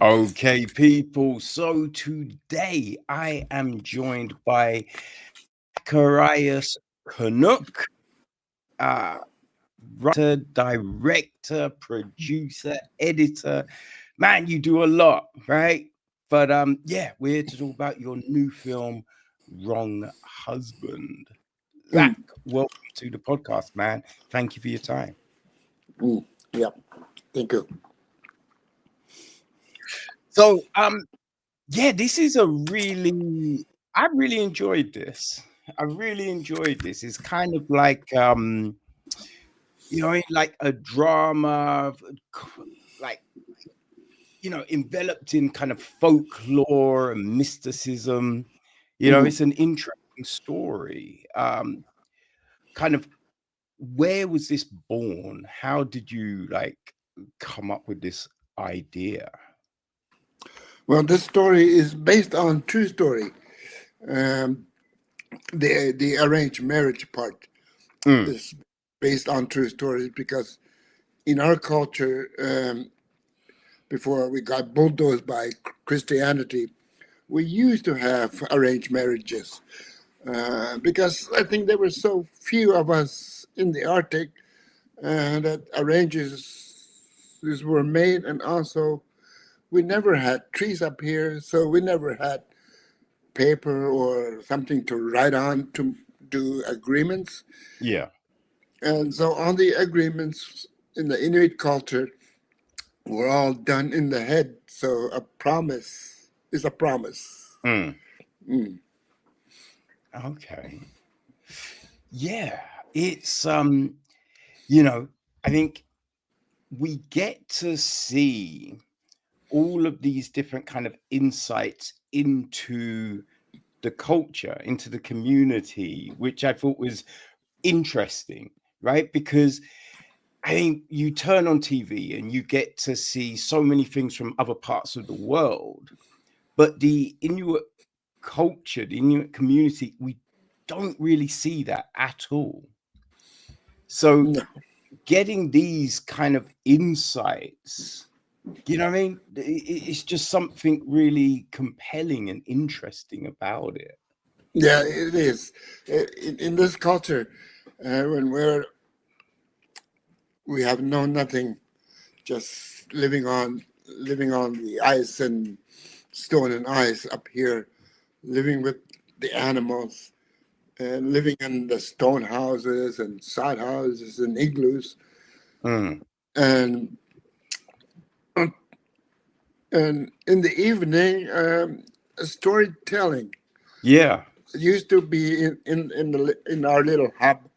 Okay, people. So today I am joined by Zacharias Kunuk, uh, writer, director, producer, editor. Man, you do a lot, right? But yeah, we're here to talk about your new film, Wrong Husband. Zach, Mm, welcome to the podcast, man. Thank you for your time. yeah, thank you. So yeah, this is I really enjoyed this. I really enjoyed this. It's kind of like like a drama, like enveloped in kind of folklore and mysticism. Mhm. It's an interesting story. Kind of where was this born? How did you like come up with this idea? Well, this story is based on true story. Um, the arranged marriage part Mm, is based on true stories because in our culture, before we got bulldozed by Christianity, we used to have arranged marriages because I think there were so few of us in the Arctic that arranges were made, and also we never had trees up here, so we never had paper or something to write on to do agreements. yeah. And so on the agreements in the Inuit culture were all done in the head. So a promise is a promise. Mm, Mm. okay. Yeah. It's I think we get to see all of these different kind of insights into the culture, into the community, which I thought was interesting, right? Because I think you turn on TV and you get to see so many things from other parts of the world, but the Inuit culture, the Inuit community, we don't really see that at all. So No. getting these kind of insights, what I mean? It's just something really compelling and interesting about it. Yeah, it is. In this culture, when we have known nothing, just living on the ice and stone and ice up here, living with the animals, and living in the stone houses and sod houses and igloos, Mm, and and in the evening, storytelling. yeah. It used to be in our little hub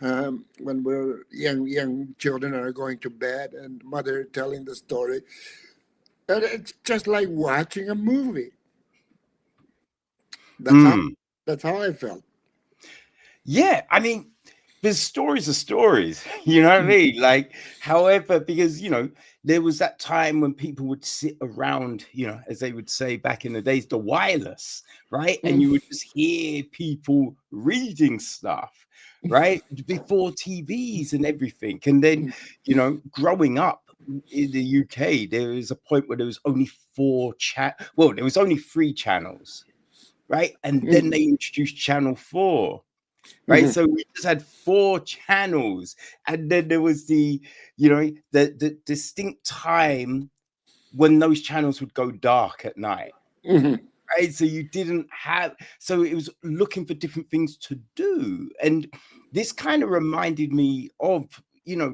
when we're young children are going to bed and mother telling the story, and it's just like watching a movie. That's how Mm. that's how I felt. Yeah, I mean, there's stories of stories, you know what I mean? Like, however, because there was that time when people would sit around, as they would say back in the days, the wireless, right? And you would just hear people reading stuff, right? Before TVs and everything. And then, growing up in the UK, there was a point where there was only there was only three channels, right? And then they introduced channel 4, right? So we just had 4 channels, and then there was the distinct time when those channels would go dark at night, right? So you didn't have, so it was looking for different things to do, and this kind of reminded me of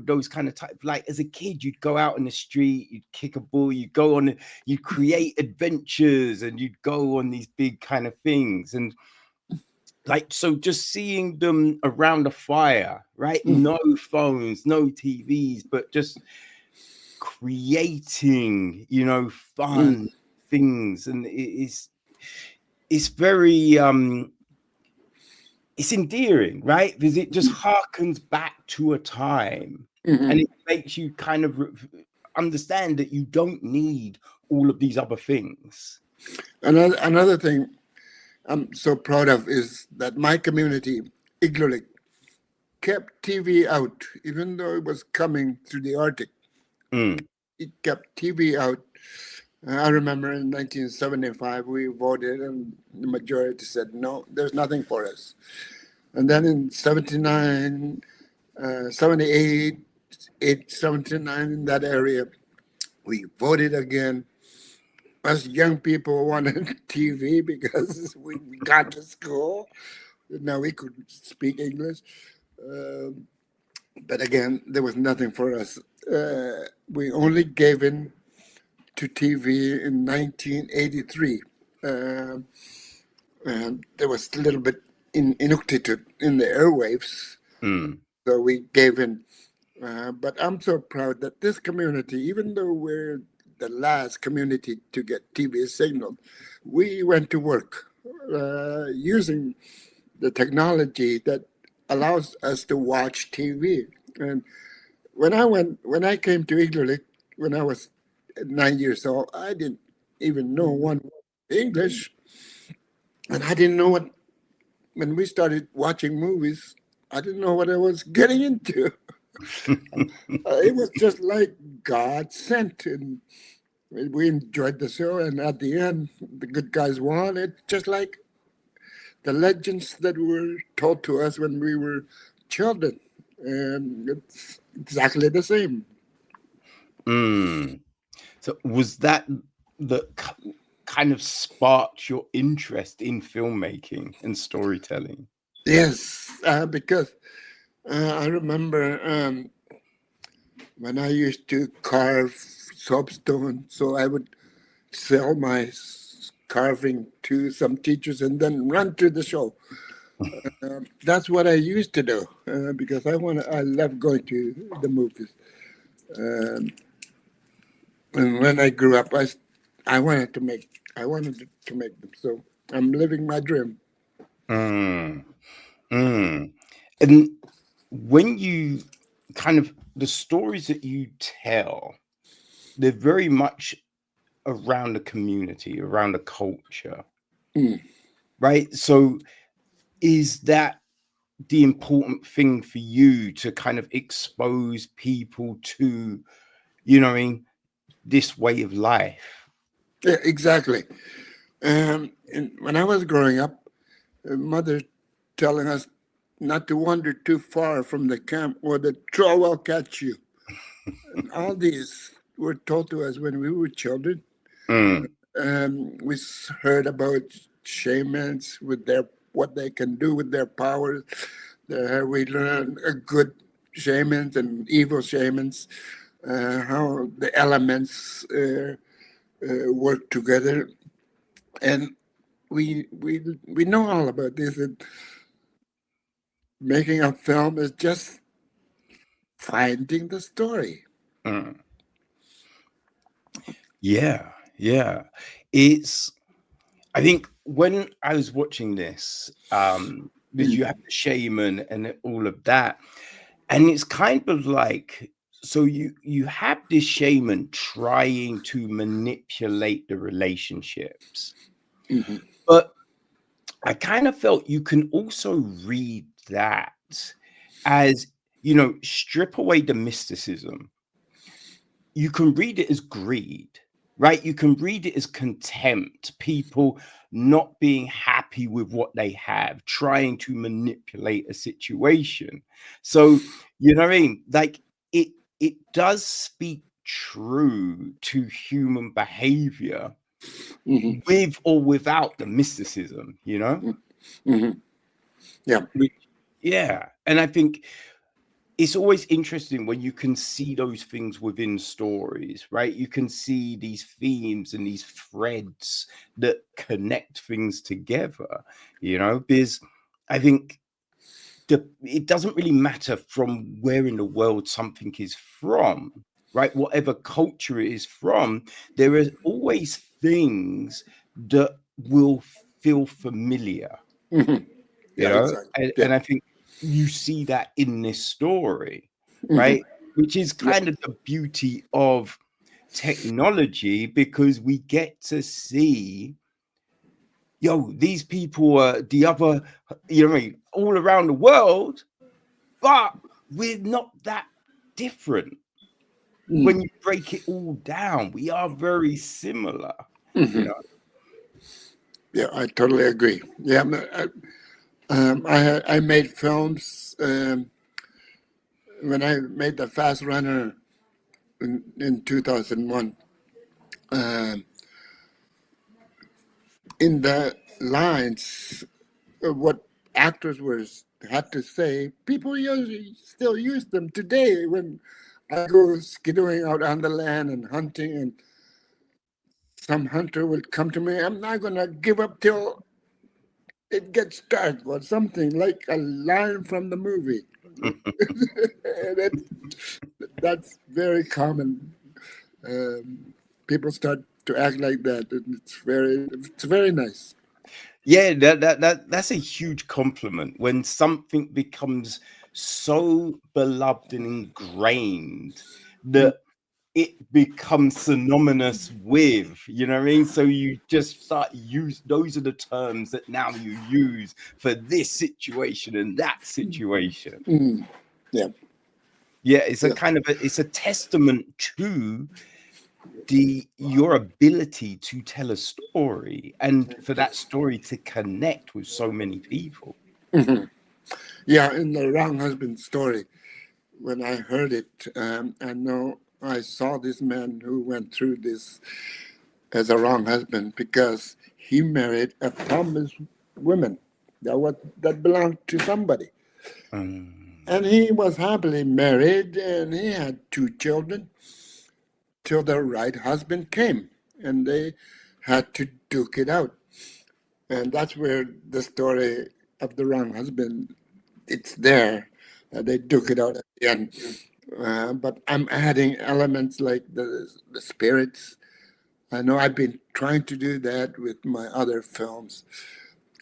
those kind of type, like as a kid you'd go out in the street, you'd kick a ball, you'd create adventures, and you'd go on these big kind of things. And like, so just seeing them around a fire, right? No phones, no TVs, but just creating, fun things. And it's very it's endearing, right? Because it just harkens back to a time, and it makes you kind of understand that you don't need all of these other things. Another thing I'm so proud of is that my community, Igloolik, kept TV out, even though it was coming through the Arctic. Mm, It kept TV out I remember in 1975 we voted and the majority said no, there's nothing for us. And then in 79, 78, 79 in that area, we voted again. Us young people wanted TV because we got to school. Now we could speak English. Um, but again, there was nothing for us. We only gave in to TV in 1983. Um and there was a little bit in inuktitut in the airwaves, Mm. so we gave in. But I'm so proud that this community, even though we're the last community to get TV signal, we went to work using the technology that allows us to watch TV. And when I came to Igloolik, when I was 9 years old, I didn't even know one word English, and I didn't know what. When we started watching movies, I didn't know what I was getting into. It was just like God sent, and we enjoyed the show. And at the end, the good guys won. It's just like the legends that were told to us when we were children, and it's exactly the same. Mm. So was that the kind of sparked your interest in filmmaking and storytelling? Yes, because I remember when I used to carve soapstone, so I would sell my carving to some teachers and then run to the show. That's what I used to do because I love going to the movies. Um, and when I grew up, I wanted to make them. So I'm living my dream. Mm. Mm. And when you kind of the stories that you tell, they're very much around the community, around the culture, Mm. right? So is that the important thing for you to kind of expose people to, I mean, this way of life? Yeah, exactly. And when I was growing up, mother telling us not to wander too far from the camp or the troll will catch you. All these were told to us when we were children. Mm. We heard about shamans with their what they can do with their powers. We learned good shamans and evil shamans, how the elements work together, and we know all about this. And making a film is just finding the story. Mm. Yeah, yeah. It's I think when I was watching this, because you Mm. have the shaman and all of that, and it's kind of like so you have this shaman trying to manipulate the relationships, Mhm. but I kind of felt you can also read that as strip away the mysticism, you can read it as greed, right? You can read it as contempt, people not being happy with what they have, trying to manipulate a situation. So, you know what I mean? Like it does speak true to human behavior Mhm. with or without the mysticism, Mhm. Yeah. Which, yeah. And I think it's always interesting when you can see those things within stories, right? You can see these themes and these threads that connect things together, because I think it doesn't really matter from where in the world something is from, right? Whatever culture it is from, there are always things that will feel familiar, Mhm. Yeah. Exactly. and, Yeah. and I think you see that in this story, Mhm. right? Which is Yeah. kind of the beauty of technology, because we get to see, these people are the other, what I mean, all around the world, but we're not that different. when you break it all down, we are very similar, you know. Yeah, I totally agree. Yeah, I made films when I made The Fast Runner in 2001. Um, in the lines of what actors had to say, people usually still use them today when I go skidding out on the land and hunting, and some hunter would come to me. I'm not gonna give up till it gets dark, or something like a line from the movie. And that's very common. People start to act like that, and it's very nice. Yeah, that's a huge compliment when something becomes so beloved and ingrained that it becomes synonymous with, you know what I mean? So you just start use those are the terms that now you use for this situation and that situation. Mm, yeah, Yeah, it's a yeah, kind of it's a testament to your ability to tell a story and for that story to connect with so many people. yeah. In the Wrong Husband story, when I heard it, I know I saw this man who went through this as a wrong husband because he married a promised woman that belonged to somebody. Mm. And he was happily married and he had 2 children till the right husband came. And they had to duke it out. And that's where the story of the wrong husband, it's there. They duke it out at the end. But I'm adding elements like the spirits. I know I've been trying to do that with my other films,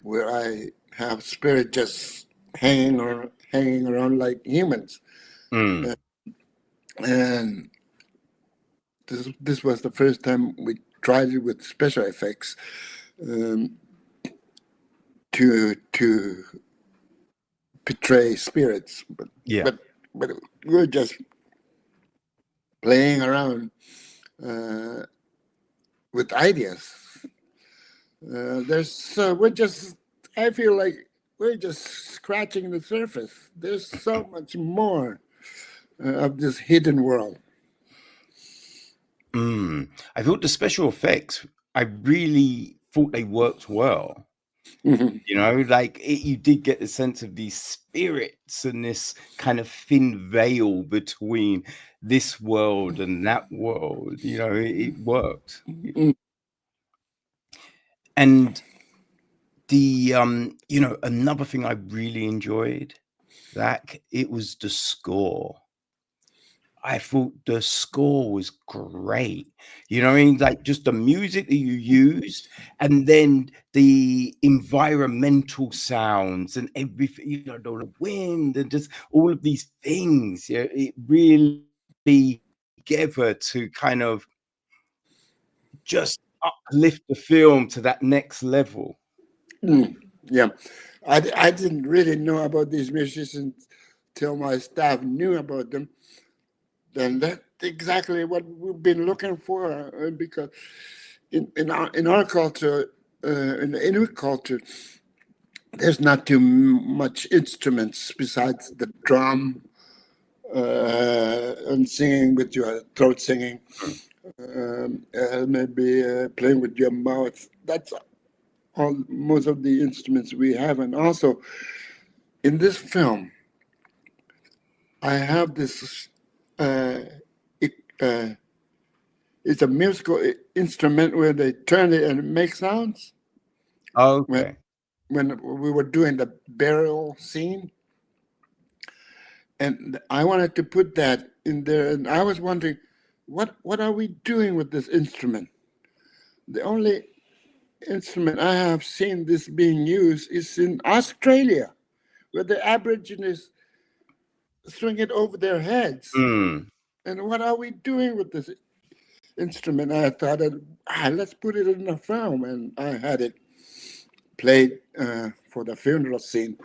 where I have spirit just hanging around like humans. Mm. And this was the first time we tried it with special effects, um, to portray spirits, Yeah. but but we're just playing around uh, with ideas. We're just, I feel like we're just scratching the surface. There's so much more of this hidden world. I thought the special effects, I really thought they worked well. Mhm. You know, like you did get the sense of these spirits and this kind of thin veil between this world and that world. You know, it worked. And you know, another thing I really enjoyed, that it was the score. I thought the score was great. You know what I mean? Like just the music that you used and then the environmental sounds and everything, you know, the wind and just all of these things. Yeah, it really together to kind of just uplift the film to that next level. Yeah, I didn't really know about these musicians till my staff knew about them. Then that's exactly what we've been looking for, because in our culture, in the Inuit culture, there's not too much instruments besides the drum, and singing with your throat singing, maybe playing with your mouth. That's all most of the instruments we have. And also in this film, I have this. Uh, it, uh, it's a musical instrument where they turn it and it makes sounds. When Okay. when we were doing the burial scene, and I wanted to put that in there, and I was wondering, what are we doing with this instrument? The only instrument I have seen this being used is in Australia, where the Aborigines swing it over their heads. Mm. And what are we doing with this instrument? I thought, let's put it in a film, and I had it played for the funeral scene.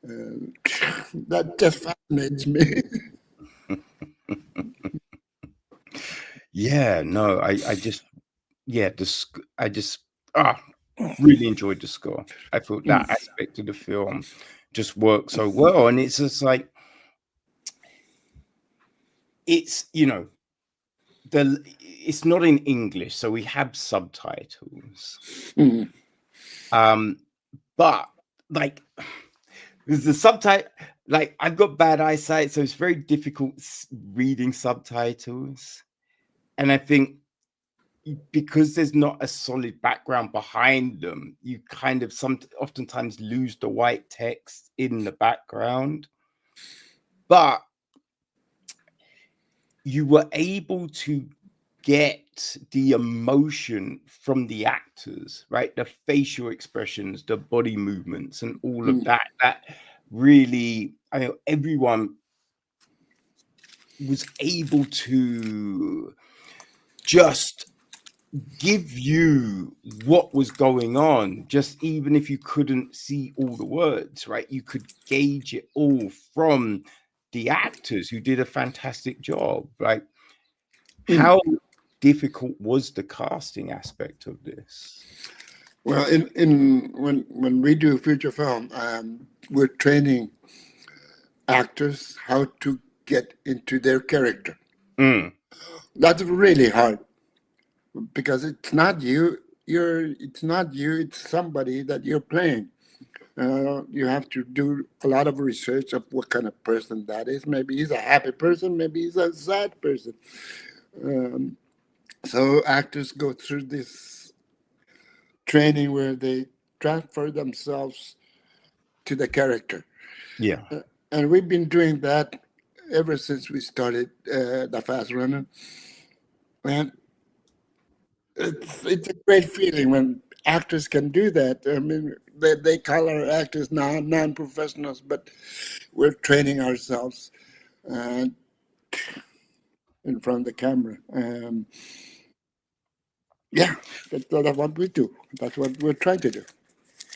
That just fascinates me. Yeah, no, I just, yeah, I just really enjoyed the score. I thought that Mm, aspect of the film just worked so well, and it's just like it's it's not in English, so we have subtitles. mm, But like the subtitle, like I've got bad eyesight, so it's very difficult reading subtitles, and I think because there's not a solid background behind them, you kind of oftentimes lose the white text in the background. But you were able to get the emotion from the actors, right? The facial expressions, the body movements, and all of mm, that. That really, I know everyone was able to just give you what was going on, just even if you couldn't see all the words, right? You could gauge it all from the actors who did a fantastic job, right? mm. How difficult was the casting aspect of this? Well, in when we do feature film, we're training actors how to get into their character. Mm, That's really hard because it's not you. It's not you. It's somebody that you're playing. You have to do a lot of research of what kind of person that is. Maybe he's a happy person. Maybe he's a sad person. So actors go through this training where they transfer themselves to the character. yeah. And we've been doing that ever since we started the Fast Runner. And it's a great feeling when actors can do that. I mean, they call our actors now non-professionals, but we're training ourselves uh, in front of the camera. Yeah, that's what we do. That's what we're trying to do.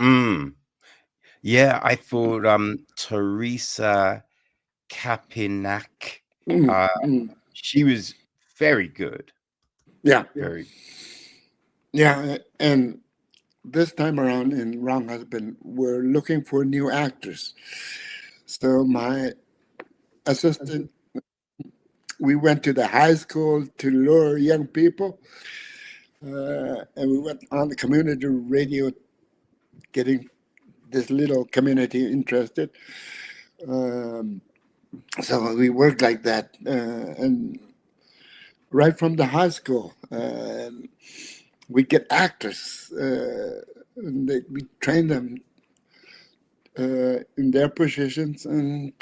Mm, yeah, I thought Teresa Kapinak, Mm, uh, mm. she was very good. Yeah, Very. yeah. And this time around in Wrong Husband, we're looking for new actors. So my assistant, we went to the high school to lure young people, and we went on the community radio, getting this little community interested. Um, so we worked like that, and right from the high school, we get actors. And we train them in their positions, and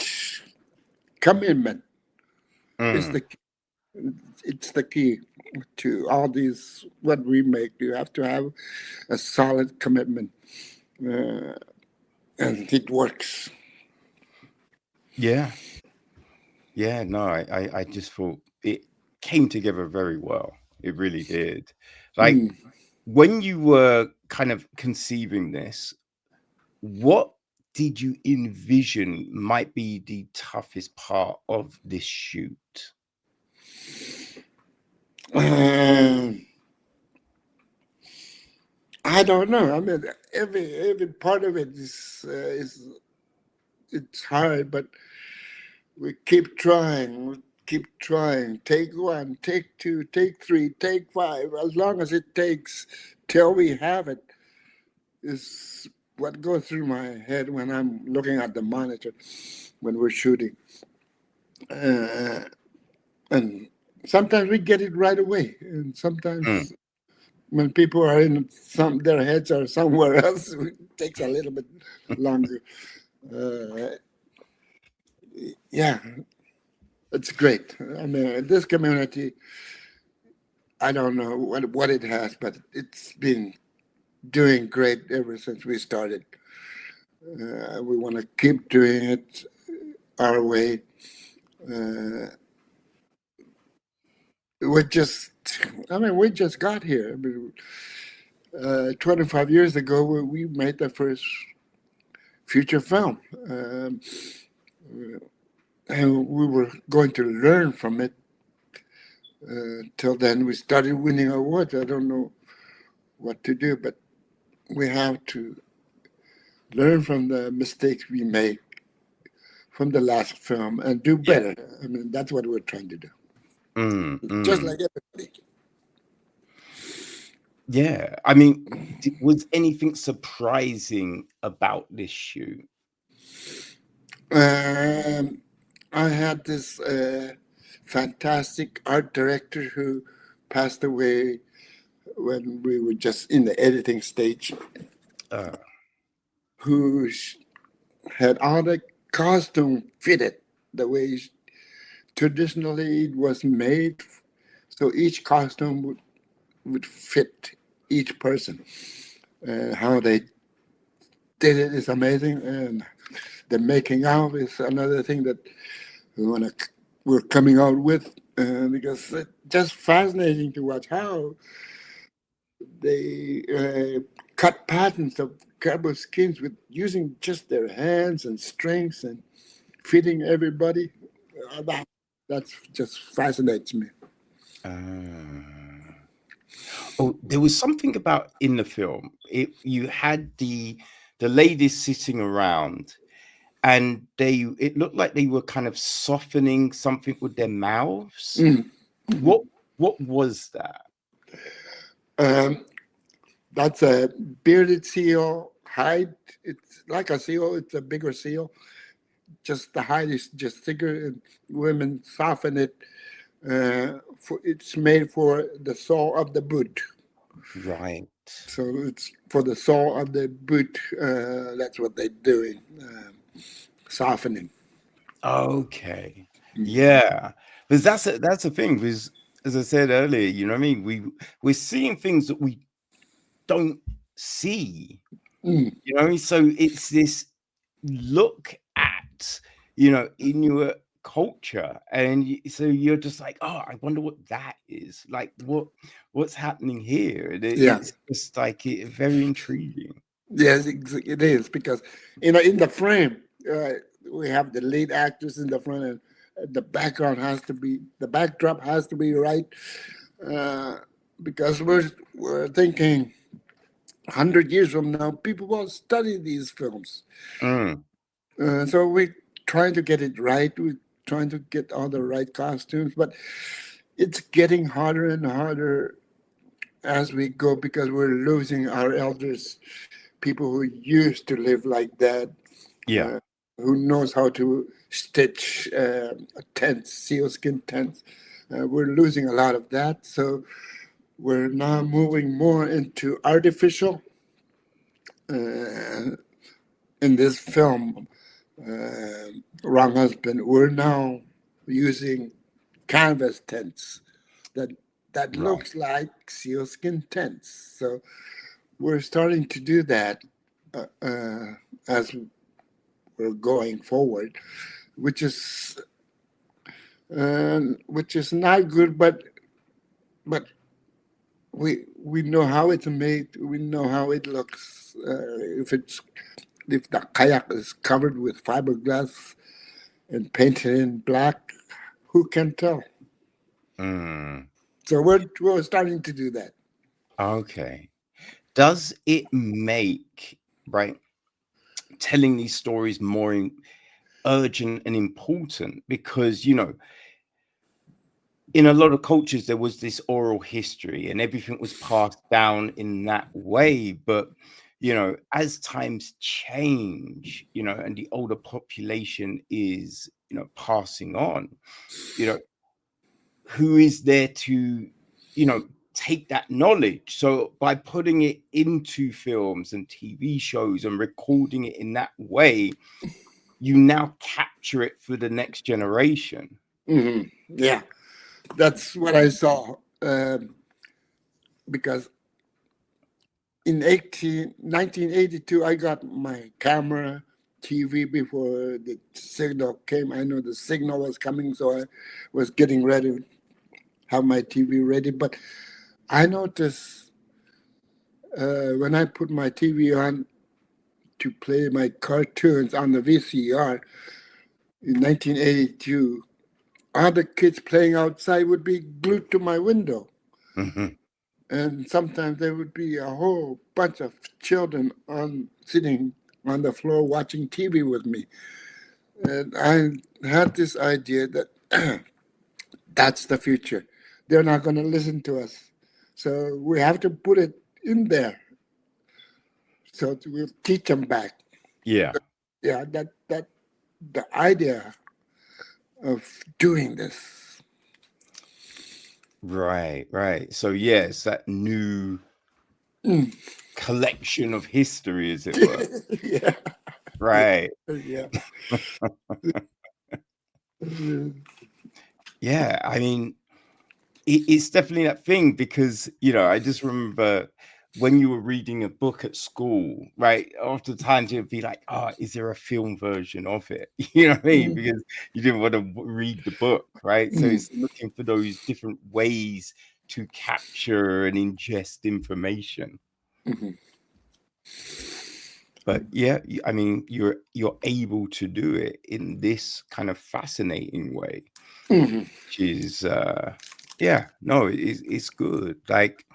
commitment is Mm, the it's the key to all these what we make. You have to have a solid commitment, uh, and it works. yeah. Yeah, no, I just thought it came together very well. It really did. Like Mm. when you were kind of conceiving this, what did you envision might be the toughest part of this shoot? Um, I don't know. I mean, every part of it is it's hard, but we keep trying. We keep trying. Take one, take two, take three, take five. As long as it takes till we have it is what goes through my head when I'm looking at the monitor when we're shooting. Uh, and sometimes we get it right away, and Mm, sometimes when people are in their heads are somewhere else, it takes a little bit longer. Uh, yeah, it's great. I mean, this community, I don't know what it has, but it's been doing great ever since we started. We want to keep doing it our way. Uh, we just, I mean, we just got here. I mean, 25 years ago, we made the first feature film. And we were going to learn from it Till then, we started winning awards. I don't know what to do, but we have to learn from the mistakes we make from the last film and do Yeah. better. I mean, that's what we're trying to do. Mm, Just mm. like everybody. Yeah. I mean, was anything surprising about this shoot? I had this fantastic art director who passed away when we were just in the editing stage, Uh, who had all the costume fitted the way traditionally it was made. So each costume would fit each person. How they did it is amazing, and the making of is another thing that we're coming out with, because it's just fascinating to watch how they cut patterns of cardboard skins with using just their hands and strings and fitting everybody. That just fascinates me. uh, oh, there was something about in the film. You had the ladies sitting around, and it looked like they were kind of softening something with their mouths. Mm-hmm. What was that? That's a bearded seal hide. It's like a seal. It's a bigger seal. Just the hide is just thicker, and women soften it. It's made for the sole of the boot. Right. So it's for the sole of the boot. That's what they're doing, softening. Okay. Mm. Yeah. Because that's the thing. Because as I said earlier, you know what I mean? We're seeing things that we don't see. Mm. You know what I mean? So it's this look at, Inuit culture. And so you're just like, oh, I wonder what that is. Like what's happening here? And Yeah. it's just like very intriguing. Yes, it is, because in the frame, we have the lead actors in the front, and the backdrop has to be right, uh, because we're thinking 100 years from now people will study these films. Mm, So we're trying to get it right. We're trying to get all the right costumes, but it's getting harder and harder as we go, because we're losing our elders, people who used to live like that, yeah. uh, who knows how to stitch tents, sealskin tents. We're losing a lot of that, so we're now moving more into artificial. Uh, in this film, Wrong Husband, we're now using canvas tents that Right. looks like sealskin tents. So we're starting to do that, as we're going forward, which is not good, but we know how it's made. We know how it looks. If the kayak is covered with fiberglass and painted in black, who can tell? Mm, So we're starting to do that. okay. Does it make, right, telling these stories more urgent and important? Because, in a lot of cultures, there was this oral history and everything was passed down in that way. But, as times change, and the older population is, passing on, you know, who is there to, take that knowledge? So by putting it into films and TV shows and recording it in that way, you now capture it for the next generation. Hmm. Yeah, that's what I saw. Because in 1982, I got my camera, TV before the signal came. I know the signal was coming, so I was getting ready, have my TV ready. But I noticed, when I put my TV on to play my cartoons on the VCR in 1982, other kids playing outside would be glued to my window. Mhm. And sometimes there would be a whole bunch of children sitting on the floor watching TV with me. And I had this idea that that's the future. They're not going to listen to us. So we have to put it in there. So we'll teach them back. Yeah. Yeah, that the idea of doing this. Right, right. So yes, that new collection of history, as it were. Yeah, Right. yeah. Yeah. I mean, it's definitely that thing because, I just remember when you were reading a book at school, right? Oftentimes you'd be like, oh, is there a film version of it? You know what I mean? Because you didn't want to read the book, right? So it's looking for those different ways to capture and ingest information. But yeah, I mean, you're able to do it in this kind of fascinating way, which is yeah, no, it's good. Like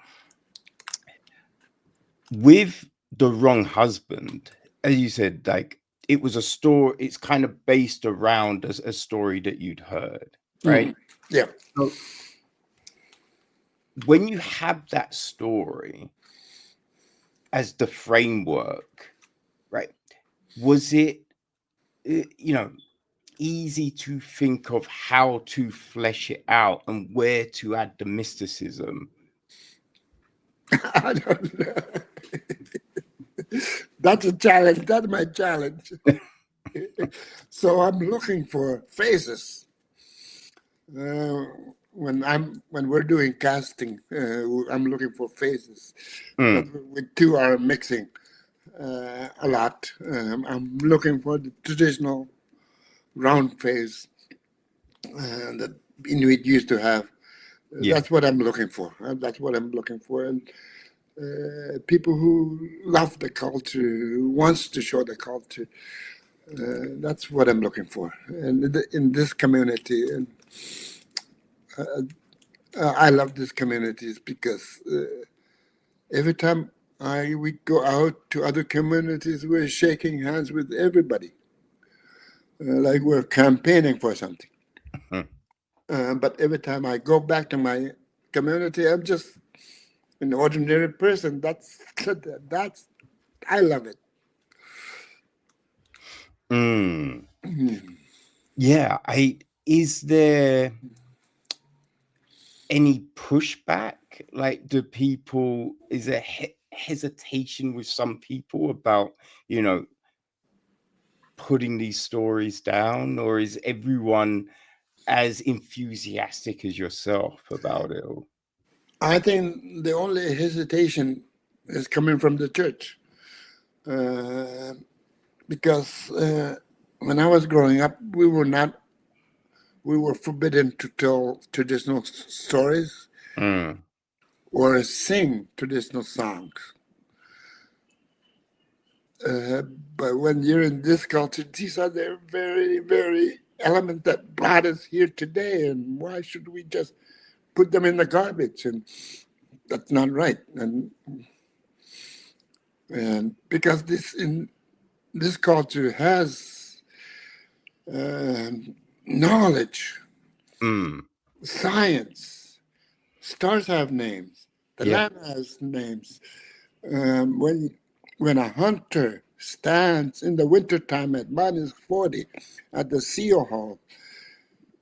with The Wrong Husband, as you said, like it was a story. It's kind of based around a story that you'd heard, right? Yeah. So when you have that story as the framework, right? Was it, easy to think of how to flesh it out and where to add the mysticism? I don't know. That's a challenge. That's my challenge. So I'm looking for phases. When we're doing casting, I'm looking for phases. But we two are mixing a lot. I'm looking for the traditional round phase that Inuit used to have. Yeah. That's what I'm looking for. That's what I'm looking for. And people who love the culture, who wants to show the culture. That's what I'm looking for. And in this community, and I love this communities because every time we go out to other communities, we're shaking hands with everybody, like we're campaigning for something. But every time I go back to my community, I'm just an ordinary person. That's I love it. Yeah. Is there any pushback? Like, is there hesitation with some people about, putting these stories down, or is everyone as enthusiastic as yourself about it all? I think the only hesitation is coming from the church, because when I was growing up, we were forbidden to tell traditional stories or sing traditional songs. But when you're in this culture, these are the very, very elements that brought us here today. And why should we just put them in the garbage? And that's not right. And because this culture has knowledge, science, stars have names, the Yeah. land has names. When a hunter stands in the wintertime at -40 at the seal hole,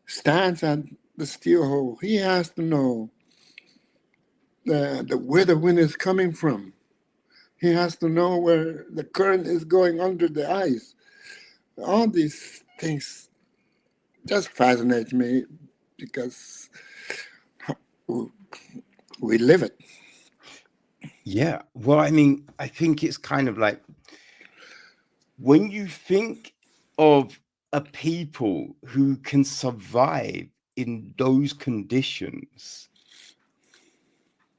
stands at the steel hole, he has to know where the wind is coming from. He has to know where the current is going under the ice. All these things just fascinate me because we live it. Yeah. Well, I mean, I think it's kind of like when you think of a people who can survive in those conditions.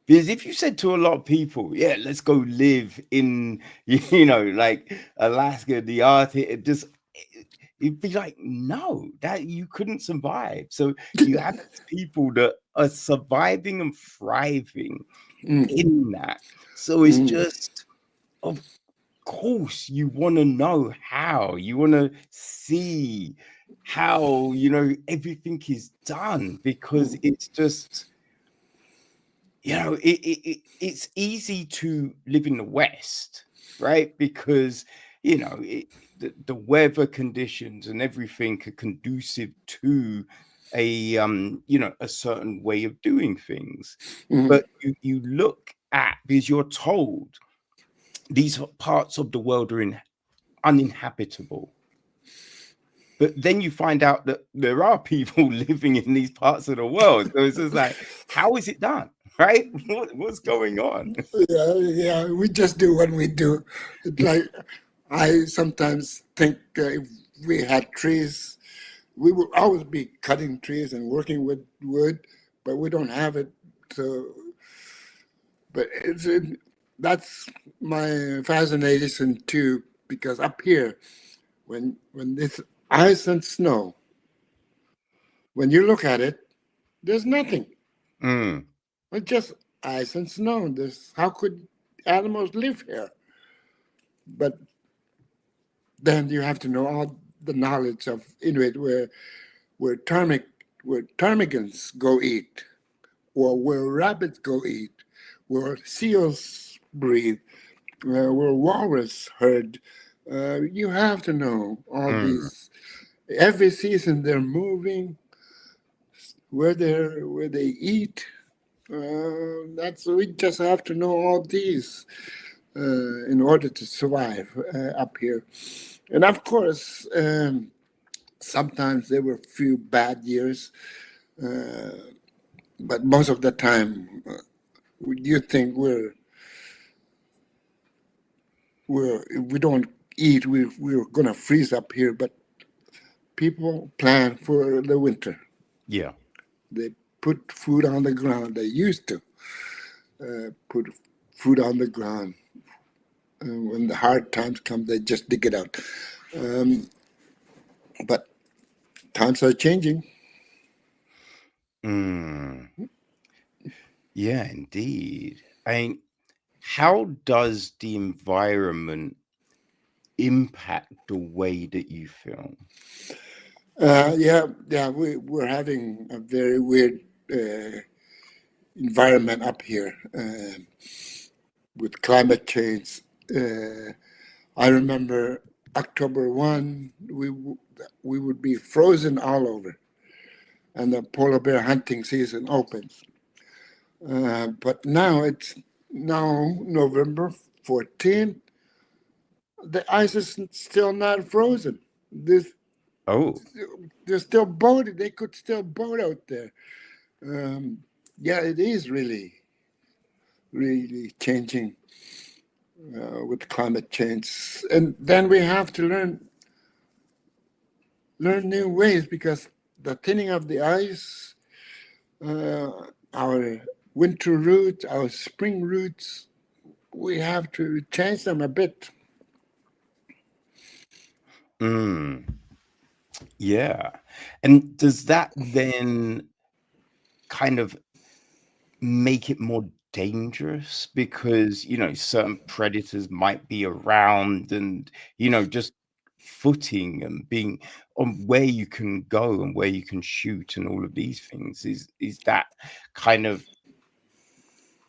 Because if you said to a lot of people, yeah, let's go live in, like Alaska, the Arctic, It'd be like, no, that you couldn't survive. So you have people that are surviving and thriving in that. So it's just, of course, you want to know how, you want to see how, everything is done, because it's just, it's easy to live in the West, right? Because, the weather conditions and everything are conducive to a certain way of doing things. But you look at, because you're told these parts of the world are uninhabitable. But then you find out that there are people living in these parts of the world. So it's just like, how is it done? Right? What's going on? Yeah, we just do what we do. It's like, I sometimes think if we had trees, we would always be cutting trees and working with wood, but we don't have it. So, but that's my fascination too, because up here, when this ice and snow, when you look at it, there's nothing. It's just ice and snow. How could animals live here? But then you have to know all the knowledge of Inuit, where ptarmigans go eat, or where rabbits go eat, where seals breathe, where walrus herd. You have to know all these. Every season they're moving, where they eat. We just have to know all these in order to survive up here. And of course, sometimes there were a few bad years, but most of the time, you think if we don't eat, we're gonna freeze up here. But people plan for the winter. Yeah. They put food on the ground. They used to put food on the ground. When the hard times come, they just dig it out. But times are changing. Yeah, indeed. I mean, how does the environment impact the way that you film? We're having a very weird environment up here with climate change. I remember October 1, we would be frozen all over, and the polar bear hunting season opens. But now it's November 14th. The ice is still not frozen. They're still boating. They could still boat out there. It is really, really changing with climate change. And then we have to learn new ways, because the thinning of the ice, our winter routes, our spring routes, we have to change them a bit. Yeah. And does that then kind of make it more dangerous, because certain predators might be around, and just footing and being on where you can go and where you can shoot and all of these things, is that kind of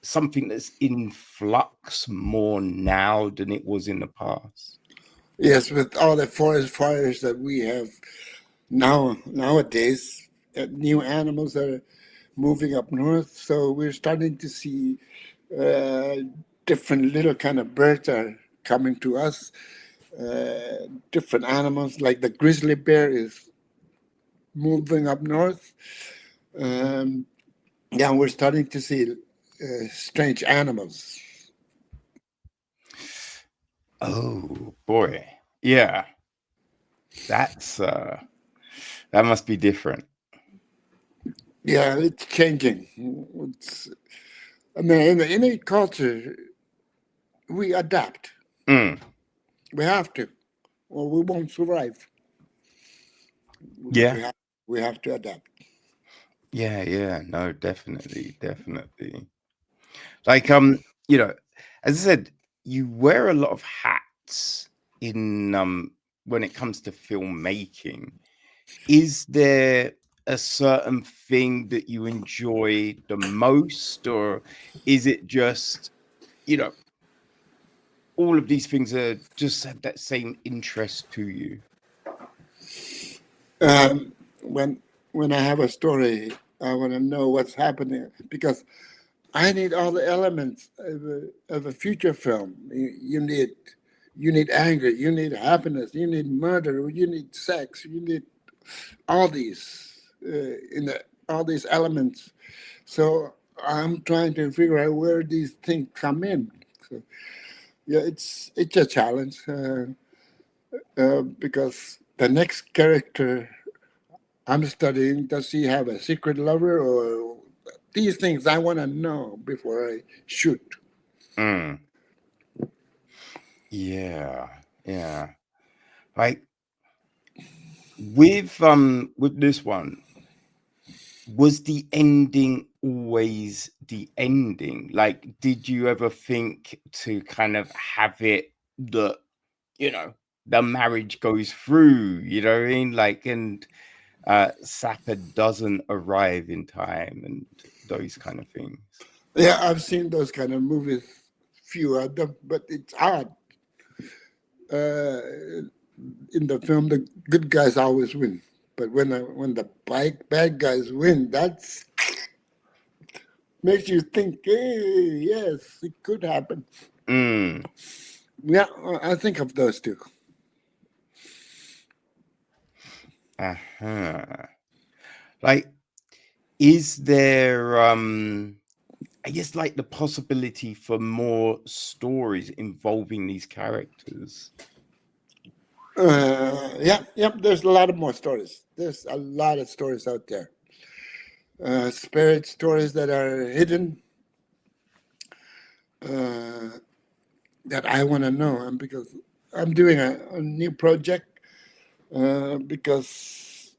something that's in flux more now than it was in the past? Yes, with all the forest fires that we have nowadays, new animals are moving up north, so we're starting to see different little kind of birds are coming to us. Different animals, like the grizzly bear is moving up north. We're starting to see strange animals. Oh boy. Yeah. That's that must be different. Yeah, it's changing. In the Inuit culture, we adapt. We have to, or we won't survive. but Yeah. we have to adapt. Yeah. No, definitely. Like, as I said, you wear a lot of hats in when it comes to filmmaking. Is there a certain thing that you enjoy the most, or is it just, you know, all of these things are just have that same interest to you? Um, when when I have a story, I want to know what's happening because I need all the elements of a future film. You need anger, you need happiness, you need murder, you need sex, you need all these all these elements. So I'm trying to figure out where these things come in. So yeah, it's a challenge because the next character I'm studying, does he have a secret lover or these things I want to know before I shoot. Mm. Yeah. Like with this one, was the ending always the ending? Like, did you ever think to kind of have it that, you know, the marriage goes through, you know what I mean? Like, and Sapa doesn't arrive in time and those kind of things. Yeah, I've seen those kind of movies, few of them, but it's hard. Uh, in the film, the good guys always win. But when the bad guys win, that's makes you think, hey, yes, it could happen. Mm. Yeah, I think of those two. Uh-huh. Like, is there I guess like the possibility for more stories involving these characters? Yeah. There's a lot of more stories. There's a lot of stories out there. Spirit stories that are hidden uh, that I want to know, and because I'm doing a new project because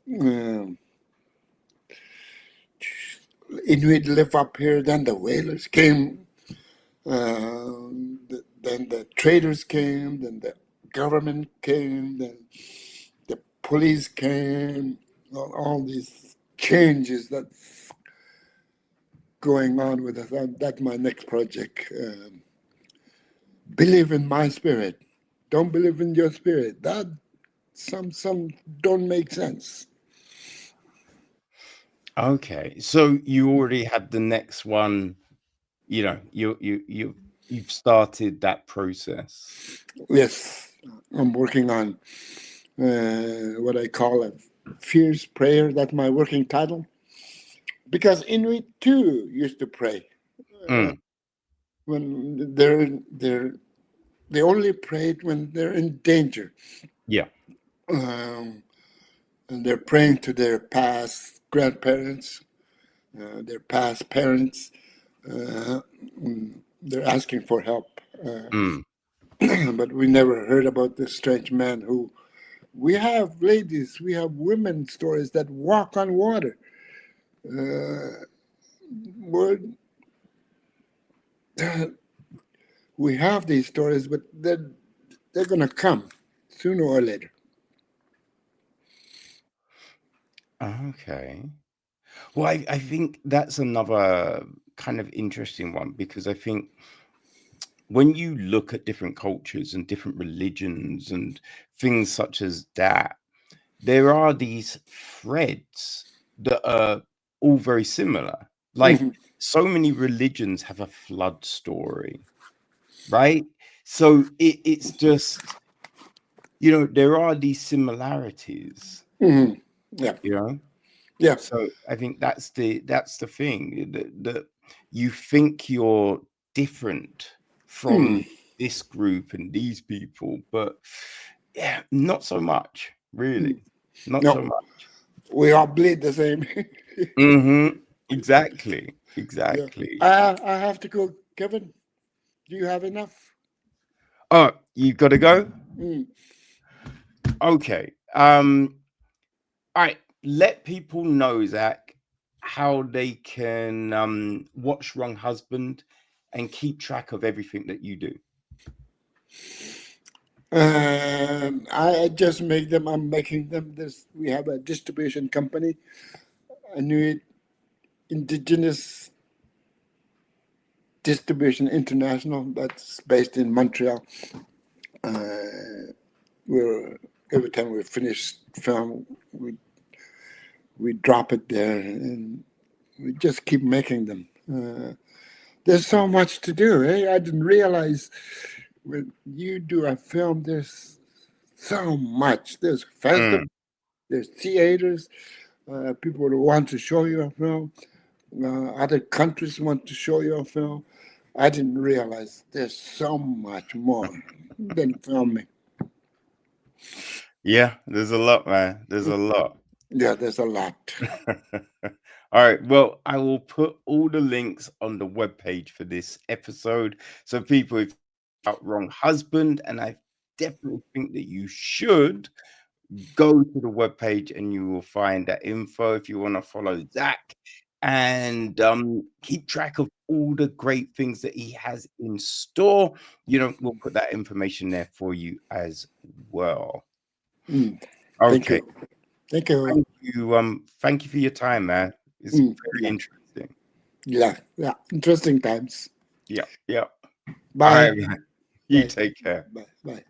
Inuit live up here. Then the whalers came. Then the traders came. Then the government came. Then the police came. All these changes that's going on with us. That's my next project. Believe in my spirit. Don't believe in your spirit. That some don't make sense. Okay, so you already had the next one, you know, you've started that process. Yes, I'm working on what I call a fierce prayer. That's my working title. Because Inuit too used to pray Mm. when they only prayed when they're in danger. Yeah. Um, and they're praying to their past grandparents, their past parents. Uh, they're asking for help. Mm. But we never heard about this strange man who. We have ladies, we have women stories that walk on water. Uh, we're- we have these stories, but they're going to come sooner or later. Okay. Well, I think that's another kind of interesting one because I think when you look at different cultures and different religions and things such as that, there are these threads that are all very similar. Like Mhm. so many religions have a flood story, right? So it's just, you know, there are these similarities, Mhm. Yeah, you know. yeah. So I think that's the thing that you think you're different Mm. from this group and these people, but yeah, not so much, really, not so No, much. we all bleed the same. Exactly, Yeah. exactly. I have to go, Kevin. Do you have enough? Oh, you got to go. Mm. Okay. All right, let people know, Zach, how they can watch Wrong Husband and keep track of everything that you do. I just make them. I'm making them this. We have a distribution company, Inuit Indigenous Distribution International. That's based in Montreal. We're every time we finish film, we drop it there, and we just keep making them. There's so much to do. I didn't realize when you do a film, there's so much. There's festivals, Mm. there's theaters, people who want to show you a film. Other countries want to show you a film. I didn't realize there's so much more than filming. Yeah, there's a lot, man. There's a lot. Yeah, there's a lot. All right. Well, I will put all the links on the webpage for this episode. So people, if you're out Wrong Husband, and I definitely think that you should go to the webpage and you will find that info if you want to follow Zach and keep track of all the great things that he has in store. We'll put that information there for you as well. Mm, thank Okay. you. Thank you. Thank you for your time, man. It's very Yeah, interesting. yeah. Interesting times. Yeah, yeah. All Bye. right, man. You Bye. take care. Bye. Bye.